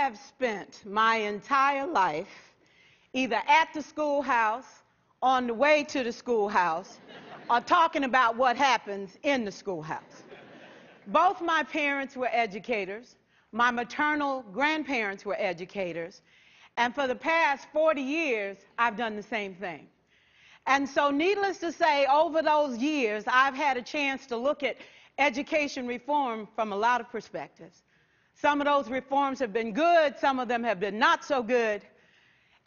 have spent my entire life either at the schoolhouse, on the way to the schoolhouse, or talking about what happens in the schoolhouse. Both my parents were educators. My maternal grandparents were educators. And for the past 40 years, I've done the same thing. And so needless to say, over those years, I've had a chance to look at education reform from a lot of perspectives. Some of those reforms have been good, some of them have been not so good.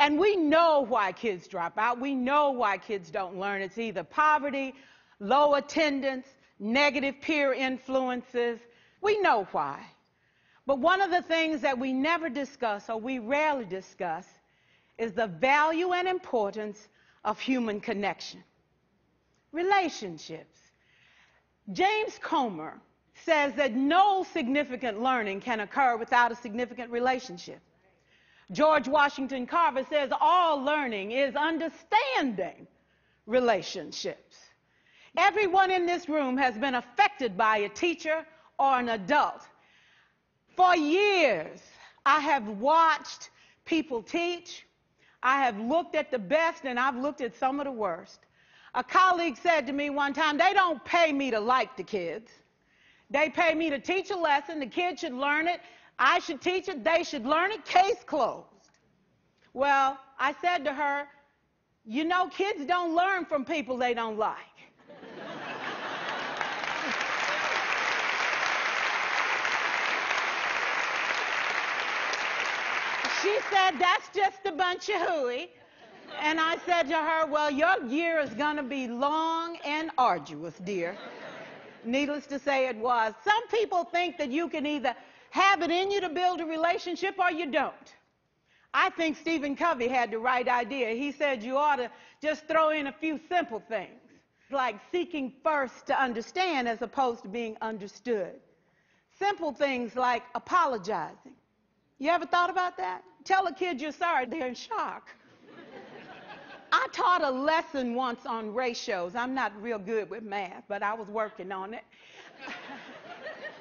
And we know why kids drop out. We know why kids don't learn. It's either poverty, low attendance, negative peer influences. We know why. But one of the things that we never discuss, or we rarely discuss, is the value and importance of human connection. Relationships. James Comer says that no significant learning can occur without a significant relationship. George Washington Carver says all learning is understanding relationships. Everyone in this room has been affected by a teacher or an adult. For years, I have watched people teach. I have looked at the best and I've looked at some of the worst. A colleague said to me one time, they don't pay me to like the kids. They pay me to teach a lesson. The kids should learn it. I should teach it. They should learn it. Case closed. Well, I said to her, you know, kids don't learn from people they don't like. She said, that's just a bunch of hooey. And I said to her, well, your year is going to be long and arduous, dear. Needless to say, it was. Some people think that you can either have it in you to build a relationship or you don't. I think Stephen Covey had the right idea. He said you ought to just throw in a few simple things, like seeking first to understand as opposed to being understood. Simple things like apologizing. You ever thought about that? Tell a kid you're sorry, they're in shock. I taught a lesson once on ratios. I'm not real good with math, but I was working on it.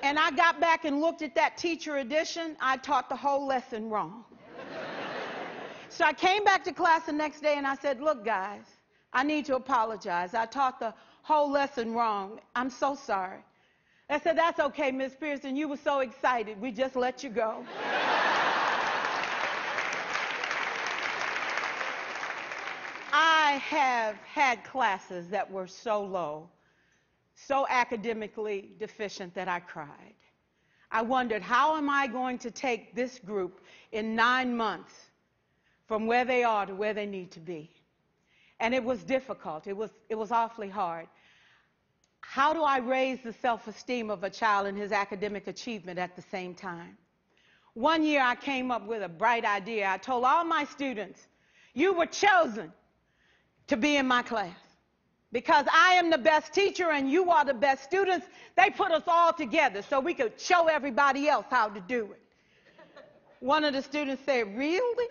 And I got back and looked at that teacher edition. I taught the whole lesson wrong. So I came back to class the next day and I said, look, guys, I need to apologize. I taught the whole lesson wrong. I'm so sorry. They said, that's okay, Miss Pearson. You were so excited. We just let you go. I have had classes that were so low, so academically deficient that I cried. I wondered, how am I going to take this group in 9 months from where they are to where they need to be? And it was difficult. It was awfully hard. How do I raise the self-esteem of a child and his academic achievement at the same time? One year I came up with a bright idea. I told all my students, you were chosen to be in my class. Because I am the best teacher and you are the best students, they put us all together so we could show everybody else how to do it. One of the students said, really?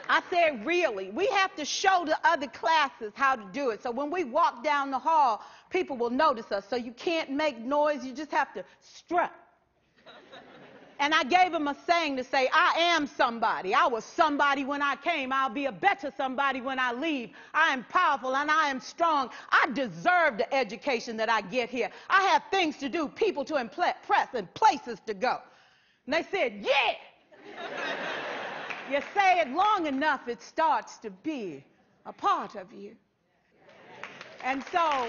I said, really? We have to show the other classes how to do it. So when we walk down the hall, people will notice us. So you can't make noise, you just have to strut. And I gave him a saying to say, I am somebody. I was somebody when I came. I'll be a better somebody when I leave. I am powerful and I am strong. I deserve the education that I get here. I have things to do, people to impress, and places to go. And they said, yeah. You say it long enough, it starts to be a part of you. And so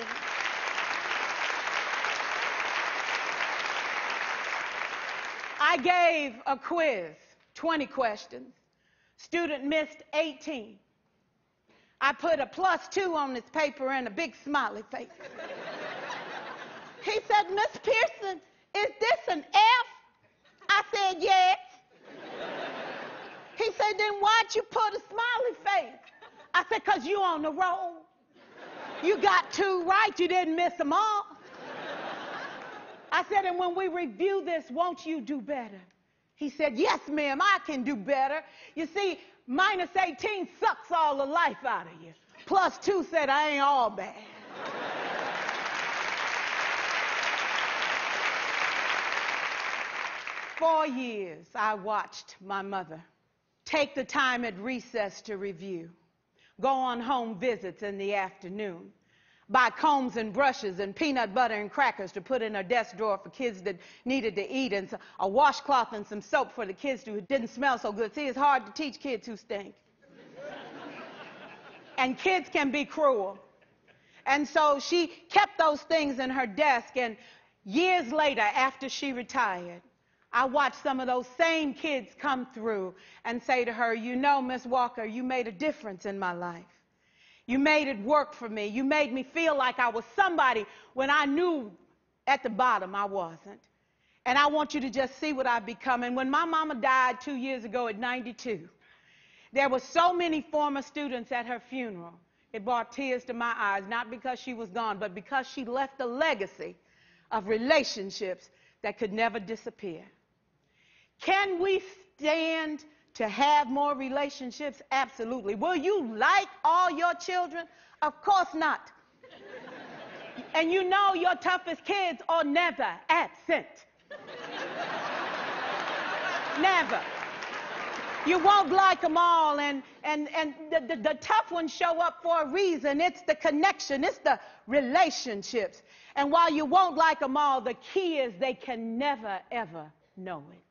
I gave a quiz, 20 questions. Student missed 18. I put a +2 on this paper and a big smiley face. He said, Miss Pearson, is this an F? I said, yes. He said, then why'd you put a smiley face? I said, because you on the roll. You got 2 right, you didn't miss them all. I said, and when we review this, won't you do better? He said, yes, ma'am, I can do better. You see, -18 sucks all the life out of you. +2 said, I ain't all bad. 4 years, I watched my mother take the time at recess to review, go on home visits in the afternoon, buy combs and brushes and peanut butter and crackers to put in her desk drawer for kids that needed to eat, and a washcloth and some soap for the kids who didn't smell so good. See, it's hard to teach kids who stink. And kids can be cruel. And so she kept those things in her desk, and years later, after she retired, I watched some of those same kids come through and say to her, you know, Miss Walker, you made a difference in my life. You made it work for me. You made me feel like I was somebody when I knew at the bottom I wasn't. And I want you to just see what I've become. And when my mama died 2 years ago at 92, there were so many former students at her funeral. It brought tears to my eyes, not because she was gone, but because she left a legacy of relationships that could never disappear. Can we stand to have more relationships? Absolutely. Will you like all your children? Of course not. And you know your toughest kids are never absent. Never. You won't like them all, and the tough ones show up for a reason. It's the connection. It's the relationships. And while you won't like them all, the key is they can never, ever know it.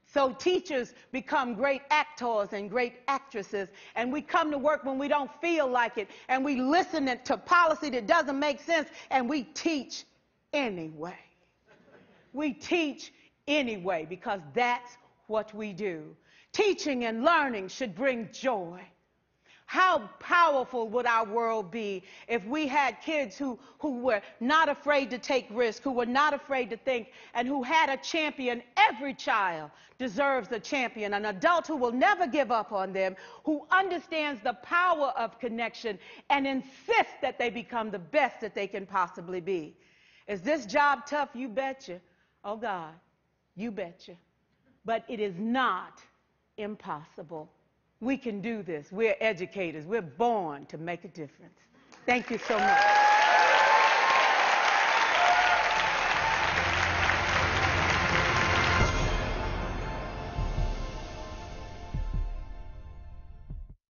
So teachers become great actors and great actresses, and we come to work when we don't feel like it, and we listen to policy that doesn't make sense, and we teach anyway. We teach anyway because that's what we do. Teaching and learning should bring joy. How powerful would our world be if we had kids who were not afraid to take risks, who were not afraid to think, and who had a champion? Every child deserves a champion, an adult who will never give up on them, who understands the power of connection and insists that they become the best that they can possibly be. Is this job tough? You betcha. Oh, God, you betcha. But it is not impossible. We can do this. We're educators. We're born to make a difference. Thank you so much.